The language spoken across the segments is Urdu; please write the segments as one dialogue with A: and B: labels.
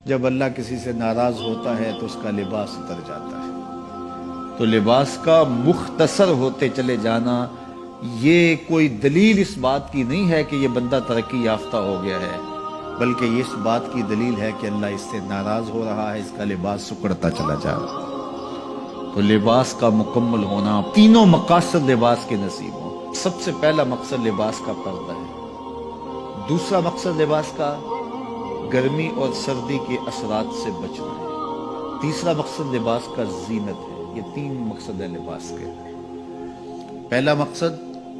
A: جب اللہ کسی سے ناراض ہوتا ہے تو اس کا لباس اتر جاتا ہے۔ تو لباس کا مختصر ہوتے چلے جانا یہ کوئی دلیل اس بات کی نہیں ہے کہ یہ بندہ ترقی یافتہ ہو گیا ہے، بلکہ یہ اس بات کی دلیل ہے کہ اللہ اس سے ناراض ہو رہا ہے، اس کا لباس سکڑتا چلا جا رہا ہے۔ تو لباس کا مکمل ہونا، تینوں مقاصد لباس کے نصیب ہوں۔ سب سے پہلا مقصد لباس کا پردہ ہے، دوسرا مقصد لباس کا گرمی اور سردی کے اثرات سے بچنا ہے، تیسرا مقصد لباس کا زینت ہے۔ یہ تین مقصد ہے لباس کے۔ پہلا مقصد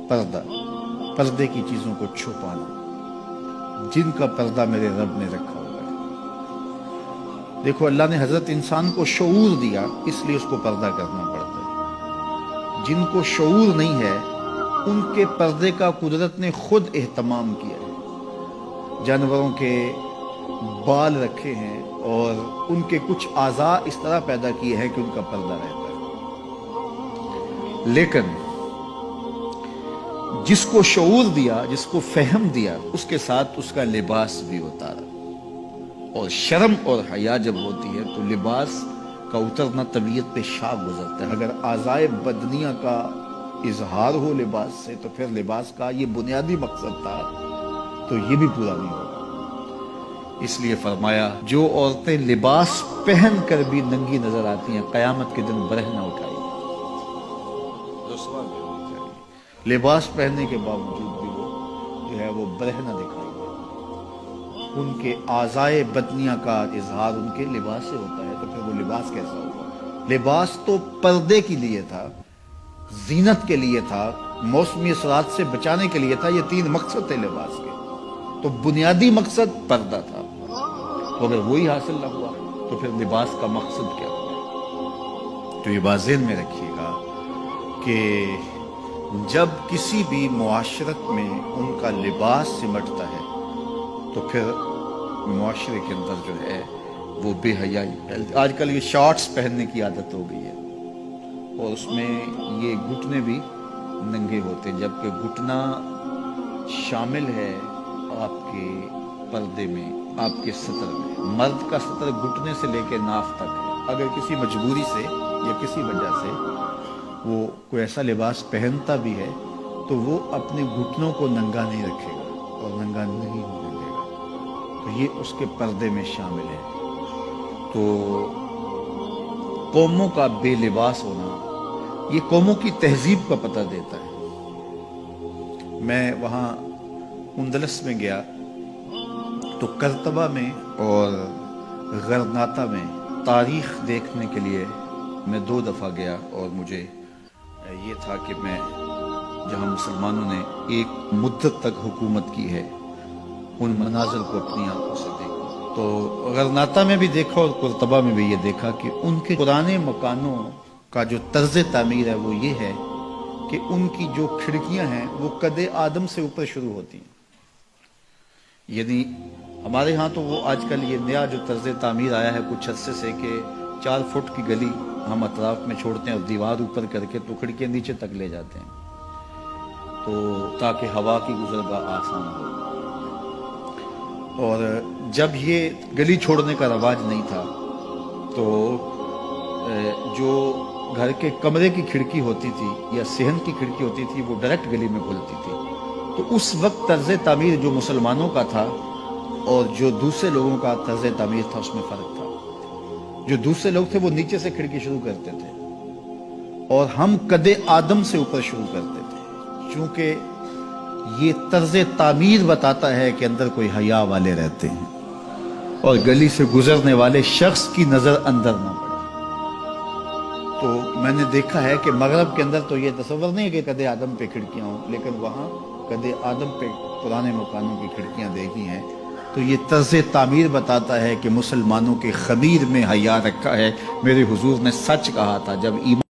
A: پردہ، پردے کی چیزوں کو چھپانا، جن کا پردہ میرے رب نے رکھا ہوا ہے۔ دیکھو اللہ نے حضرت انسان کو شعور دیا، اس لیے اس کو پردہ کرنا پڑتا ہے۔ جن کو شعور نہیں ہے ان کے پردے کا قدرت نے خود اہتمام کیا ہے۔ جانوروں کے بال رکھے ہیں اور ان کے کچھ اعضاء اس طرح پیدا کیے ہیں کہ ان کا پردہ رہتا ہے، لیکن جس کو شعور دیا، جس کو فہم دیا، اس کے ساتھ اس کا لباس بھی اتارا۔ اور شرم اور حیا جب ہوتی ہے تو لباس کا اترنا طبیعت پہ شاق گزرتا ہے۔ اگر اعضائے بدنیہ کا اظہار ہو لباس سے تو پھر لباس کا یہ بنیادی مقصد تھا تو یہ بھی پورا نہیں ہوگا۔ اس لیے فرمایا جو عورتیں لباس پہن کر بھی ننگی نظر آتی ہیں قیامت کے دن برہ نہ اٹھائی، رسوا بھی ہونی چاہیے۔ لباس پہننے کے باوجود بھی وہ جو ہے وہ برہ نہ دکھائی دے۔ ان کے اعضائے بدنیہ کا اظہار ان کے لباس سے ہوتا ہے تو پھر وہ لباس کیسا ہوگا؟ لباس تو پردے کے لیے تھا، زینت کے لیے تھا، موسمی اثرات سے بچانے کے لیے تھا۔ یہ تین مقصد تھے لباس کے، تو بنیادی مقصد پردہ تھا۔ تو اگر وہی حاصل نہ ہوا تو پھر لباس کا مقصد کیا ہوا؟ تو یہ بات ذہن میں رکھیے گا کہ جب کسی بھی معاشرت میں ان کا لباس سمٹتا ہے تو پھر معاشرے کے اندر جو ہے وہ بے حیائی پھیلتی۔ آج کل یہ شارٹس پہننے کی عادت ہو گئی ہے اور اس میں یہ گھٹنے بھی ننگے ہوتے ہیں، جبکہ گھٹنا شامل ہے آپ کے پردے میں، آپ کے ستر میں۔ مرد کا ستر گھٹنے سے لے کے ناف تک ہے۔ اگر کسی مجبوری سے یا کسی وجہ سے وہ کوئی ایسا لباس پہنتا بھی ہے تو وہ اپنے گھٹنوں کو ننگا نہیں رکھے گا اور ننگا نہیں ہونے دے گا، تو یہ اس کے پردے میں شامل ہے۔ تو قوموں کا بے لباس ہونا یہ قوموں کی تہذیب کا پتہ دیتا ہے۔ میں وہاں اندلس میں گیا تو کرتبہ میں اور غرناطہ میں تاریخ دیکھنے کے لیے میں 2 دفعہ گیا، اور مجھے یہ تھا کہ میں جہاں مسلمانوں نے ایک مدت تک حکومت کی ہے ان مناظر کو اپنی آنکھوں سے دیکھا۔ تو غرناطہ میں بھی دیکھا اور کرتبہ میں بھی یہ دیکھا کہ ان کے پرانے مکانوں کا جو طرز تعمیر ہے وہ یہ ہے کہ ان کی جو کھڑکیاں ہیں وہ قد آدم سے اوپر شروع ہوتی ہیں۔ یعنی ہمارے ہاں تو وہ آج کل یہ نیا جو طرز تعمیر آیا ہے کچھ عرصے سے کہ 4 فٹ کی گلی ہم اطراف میں چھوڑتے ہیں اور دیوار اوپر کر کے تو کھڑکیاں نیچے تک لے جاتے ہیں، تو تاکہ ہوا کی گزرگاہ آسان ہو۔ اور جب یہ گلی چھوڑنے کا رواج نہیں تھا تو جو گھر کے کمرے کی کھڑکی ہوتی تھی یا صحن کی کھڑکی ہوتی تھی وہ ڈائریکٹ گلی میں کھلتی تھی۔ تو اس وقت طرز تعمیر جو مسلمانوں کا تھا اور جو دوسرے لوگوں کا طرز تعمیر تھا اس میں فرق تھا۔ جو دوسرے لوگ تھے وہ نیچے سے کھڑکی شروع کرتے تھے اور ہم قد آدم سے اوپر شروع کرتے تھے، چونکہ یہ طرز تعمیر بتاتا ہے کہ اندر کوئی حیا والے رہتے ہیں اور گلی سے گزرنے والے شخص کی نظر اندر نہ پڑے۔ تو میں نے دیکھا ہے کہ مغرب کے اندر تو یہ تصور نہیں ہے کہ قد آدم پہ کھڑکیاں ہوں، لیکن وہاں قد آدم پہ پرانے مکانوں کی کھڑکیاں دیکھی ہیں۔ تو یہ طرز تعمیر بتاتا ہے کہ مسلمانوں کے خمیر میں حیا رکھا ہے۔ میرے حضور نے سچ کہا تھا، جب ایمان